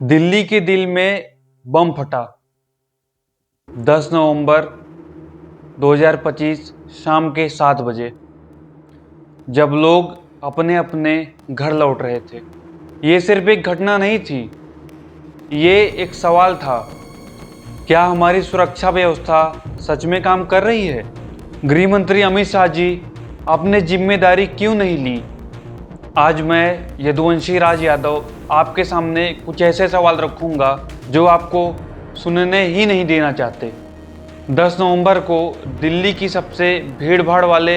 दिल्ली के दिल में बम फटा। 10 नवंबर 2025 शाम के 7 बजे, जब लोग अपने अपने घर लौट रहे थे। ये सिर्फ एक घटना नहीं थी, ये एक सवाल था। क्या हमारी सुरक्षा व्यवस्था सच में काम कर रही है? गृह मंत्री अमित शाह जी, आपने जिम्मेदारी क्यों नहीं ली? आज मैं यदुवंशी राज यादव आपके सामने कुछ ऐसे सवाल रखूंगा जो आपको सुनने ही नहीं देना चाहते। 10 नवंबर को दिल्ली की सबसे भीड़ भाड़ वाले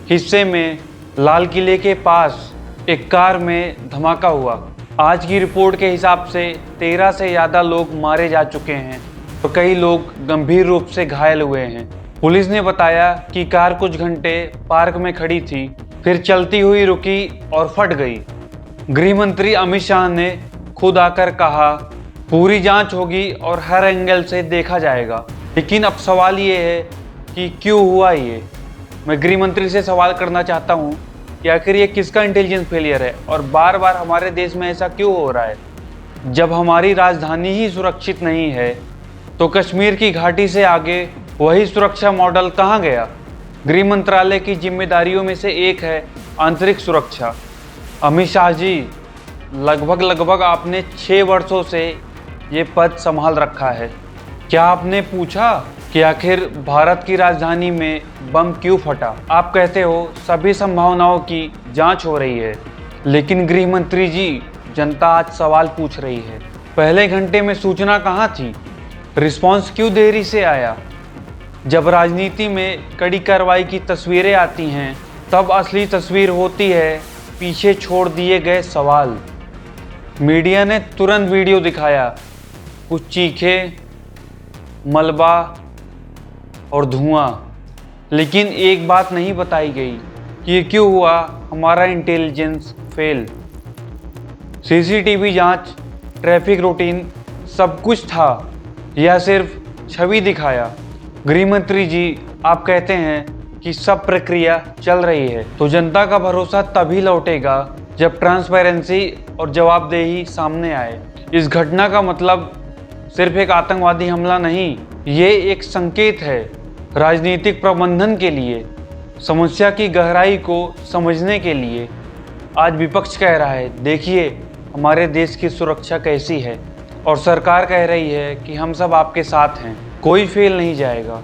हिस्से में लाल किले के पास एक कार में धमाका हुआ। आज की रिपोर्ट के हिसाब से 13 से ज़्यादा लोग मारे जा चुके हैं और कई लोग गंभीर रूप से घायल हुए हैं। पुलिस ने बताया कि कार कुछ घंटे पार्क में खड़ी थी, फिर चलती हुई रुकी और फट गई। गृह मंत्री अमित शाह ने खुद आकर कहा, पूरी जांच होगी और हर एंगल से देखा जाएगा। लेकिन अब सवाल ये है कि क्यों हुआ ये? मैं गृह मंत्री से सवाल करना चाहता हूँ कि आखिर ये किसका इंटेलिजेंस फेलियर है और बार बार हमारे देश में ऐसा क्यों हो रहा है? जब हमारी राजधानी ही सुरक्षित नहीं है तो कश्मीर की घाटी से आगे वही सुरक्षा मॉडल कहाँ गया? गृह मंत्रालय की जिम्मेदारियों में से एक है आंतरिक सुरक्षा। अमित शाह जी, लगभग आपने 6 वर्षों से ये पद संभाल रखा है। क्या आपने पूछा कि आखिर भारत की राजधानी में बम क्यों फटा? आप कहते हो सभी संभावनाओं की जांच हो रही है, लेकिन गृह मंत्री जी, जनता आज सवाल पूछ रही है। पहले घंटे में सूचना कहाँ थी? रिस्पॉन्स क्यों देरी से आया? जब राजनीति में कड़ी कार्रवाई की तस्वीरें आती हैं, तब असली तस्वीर होती है पीछे छोड़ दिए गए सवाल। मीडिया ने तुरंत वीडियो दिखाया, कुछ चीखे, मलबा और धुआं, लेकिन एक बात नहीं बताई गई कि ये क्यों हुआ। हमारा इंटेलिजेंस फेल। सीसीटीवी जांच, ट्रैफिक रूटीन, सब कुछ था, यह सिर्फ छवि दिखाया। गृह मंत्री जी, आप कहते हैं कि सब प्रक्रिया चल रही है, तो जनता का भरोसा तभी लौटेगा जब ट्रांसपेरेंसी और जवाबदेही सामने आए। इस घटना का मतलब सिर्फ एक आतंकवादी हमला नहीं, ये एक संकेत है राजनीतिक प्रबंधन के लिए, समस्या की गहराई को समझने के लिए। आज विपक्ष कह रहा है, देखिए हमारे देश की सुरक्षा कैसी है, और सरकार कह रही है कि हम सब आपके साथ हैं, कोई फेल नहीं जाएगा।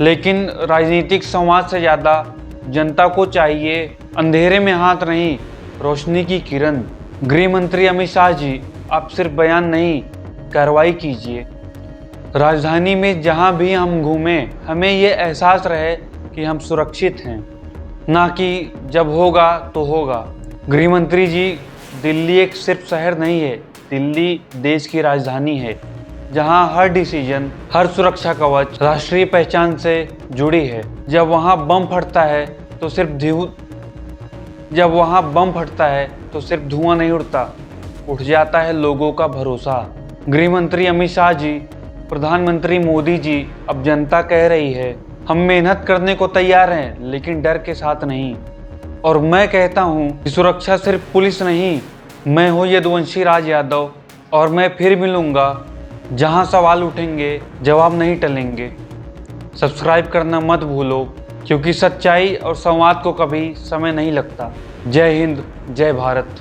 लेकिन राजनीतिक संवाद से ज़्यादा जनता को चाहिए अंधेरे में हाथ नहीं, रोशनी की किरण। गृह मंत्री अमित शाह जी, आप सिर्फ बयान नहीं, कार्रवाई कीजिए। राजधानी में जहां भी हम घूमें, हमें ये एहसास रहे कि हम सुरक्षित हैं, ना कि जब होगा तो होगा। गृह मंत्री जी, दिल्ली एक सिर्फ शहर नहीं है, दिल्ली देश की राजधानी है, जहां हर डिसीजन, हर सुरक्षा कवच राष्ट्रीय पहचान से जुड़ी है। जब वहां बम फटता है तो सिर्फ धुआं नहीं उड़ता, उठ जाता है लोगों का भरोसा। गृह मंत्री अमित शाह जी, प्रधानमंत्री मोदी जी, अब जनता कह रही है, हम मेहनत करने को तैयार हैं, लेकिन डर के साथ नहीं। और मैं कहता हूं कि सुरक्षा सिर्फ पुलिस नहीं। मैं हूं यदुवंशी राज यादव, और मैं फिर मिलूंगा जहां सवाल उठेंगे, जवाब नहीं टलेंगे। सब्सक्राइब करना मत भूलो, क्योंकि सच्चाई और संवाद को कभी समय नहीं लगता। जय हिंद, जय भारत।